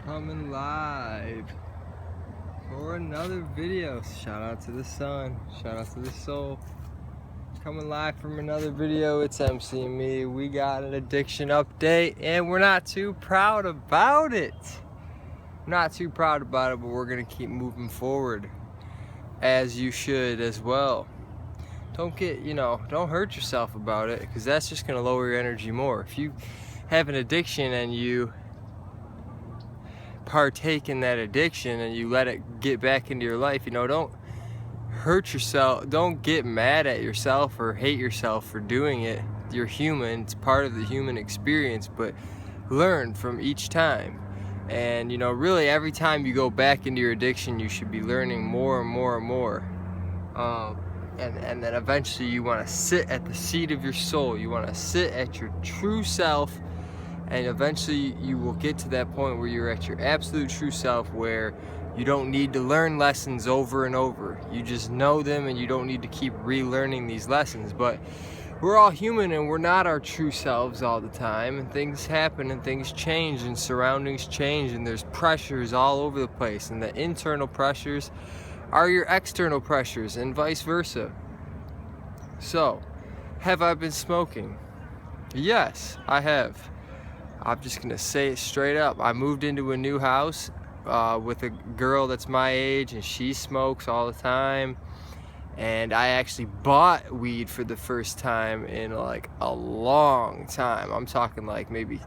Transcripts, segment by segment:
coming live for another video. Shout out to the sun, shout out to the soul. Coming live from another video. It's MC and me. We got an addiction update and we're not too proud about it. Not too proud about it, but we're gonna keep moving forward, as you should as well. Don't hurt yourself about it, because that's just gonna lower your energy more. If you have an addiction and you partake in that addiction and you let it get back into your life, don't hurt yourself. Don't get mad at yourself or hate yourself for doing it. You're human. It's part of the human experience, but learn from each time. And really every time you go back into your addiction, you should be learning more and more and more. And then eventually you want to sit at the seat of your soul. You want to sit at your true self, and eventually you will get to that point where you're at your absolute true self, where you don't need to learn lessons over and over. You just know them and you don't need to keep relearning these lessons. But we're all human and we're not our true selves all the time, and things happen and things change and surroundings change, and there's pressures all over the place, and the internal pressures are your external pressures and vice versa. So, have I been smoking? Yes, I have. I'm just gonna say it straight up. I moved into a new house with a girl that's my age, and she smokes all the time. And I actually bought weed for the first time in like a long time. I'm talking like maybe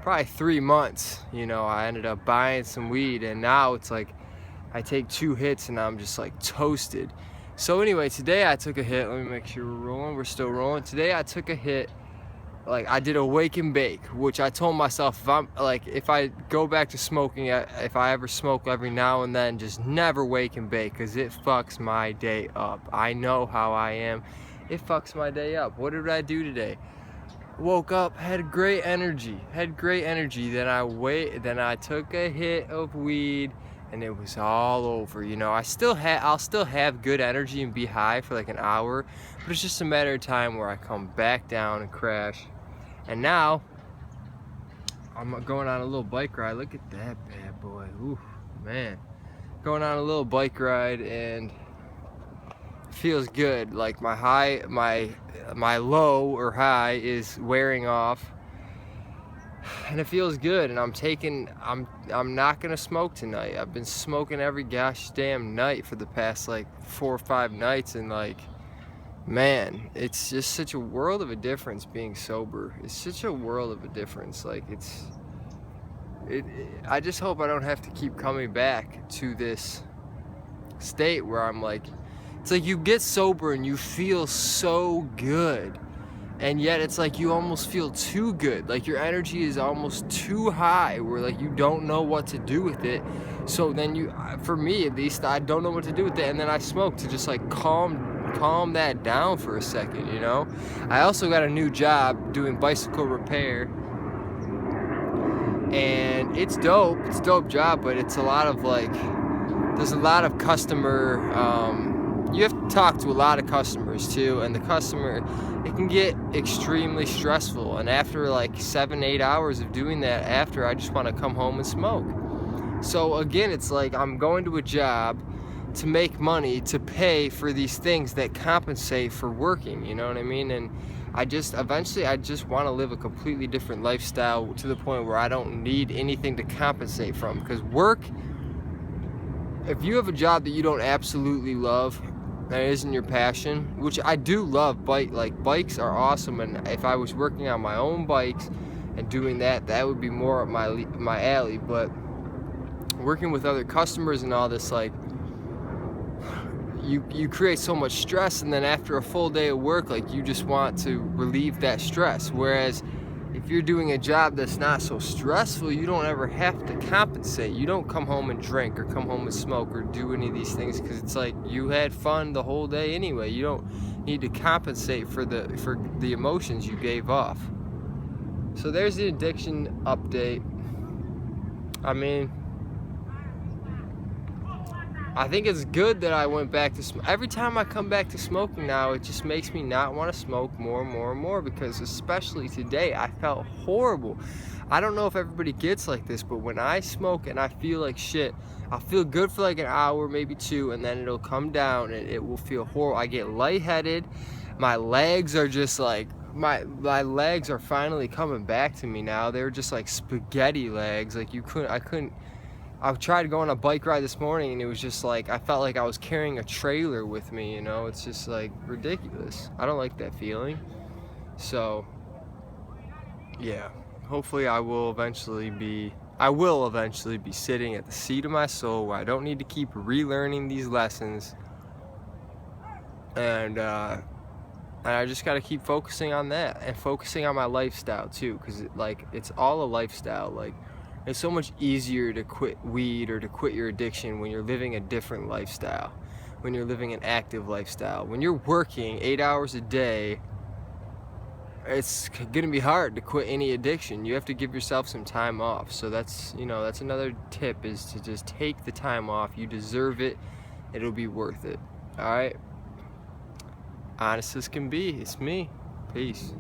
probably 3 months. I ended up buying some weed, and now it's like I take 2 hits and I'm just like toasted. So anyway, today I took a hit. Let me make sure we're rolling. We're still rolling. Today I took a hit. Like, I did a wake and bake, which I told myself, if I go back to smoking, if I ever smoke every now and then, just never wake and bake, because it fucks my day up. I know how I am. It fucks my day up. What did I do today? Woke up, had great energy. Then I took a hit of weed, and it was all over. I'll still have good energy and be high for like an hour, but it's just a matter of time where I come back down and crash. And now I'm going on a little bike ride. Look at that bad boy. Ooh, man. Going on a little bike ride, and it feels good. Like my low or high is wearing off, and it feels good. And I'm not gonna smoke tonight. I've been smoking every gosh damn night for the past like 4 or 5 nights, and like, man, it's just such a world of a difference being sober. It's such a world of a difference. Like, I just hope I don't have to keep coming back to this state where I'm like, it's like you get sober and you feel so good, and yet it's like you almost feel too good. Like your energy is almost too high, where like you don't know what to do with it. So then for me at least, I don't know what to do with it, and then I smoke to just like calm that down for a second. I also got a new job doing bicycle repair, and it's dope. It's a dope job, but it's a lot of like, there's a lot of customer, you have to talk to a lot of customers too, and it can get extremely stressful. And after like 7-8 hours of doing that, I just want to come home and smoke. So again, it's like I'm going to a job to make money, to pay for these things that compensate for working, you know what I mean? And eventually I just want to live a completely different lifestyle, to the point where I don't need anything to compensate from. Because work, if you have a job that you don't absolutely love, that isn't your passion, which I do love, bikes are awesome, and if I was working on my own bikes and doing that would be more up my alley. But working with other customers and all this, like, you create so much stress, and then after a full day of work, like, you just want to relieve that stress. Whereas if you're doing a job that's not so stressful, you don't ever have to compensate. You don't come home and drink or come home and smoke or do any of these things, because it's like you had fun the whole day anyway. You don't need to compensate for the emotions you gave off. So there's the addiction update. I mean, I think it's good that I went back to every time I come back to smoking now, it just makes me not want to smoke more and more and more, because especially today I felt horrible. I don't know if everybody gets like this, but when I smoke and I feel like shit, I'll feel good for like an hour, maybe two, and then it'll come down and it will feel horrible. I get lightheaded. My legs are just like, my legs are finally coming back to me now. They were just like spaghetti legs. Like I tried going on a bike ride this morning and it was just like, I felt like I was carrying a trailer with me, you know? It's just like ridiculous. I don't like that feeling. So, yeah, hopefully I will eventually be sitting at the seat of my soul where I don't need to keep relearning these lessons. And I just got to keep focusing on that and focusing on my lifestyle too, because it's all a lifestyle. Like, it's so much easier to quit weed or to quit your addiction when you're living a different lifestyle, when you're living an active lifestyle. When you're working 8 hours a day, it's gonna be hard to quit any addiction. You have to give yourself some time off. So that's another tip, is to just take the time off. You deserve it. It'll be worth it. All right. Honest as can be. It's me. Peace.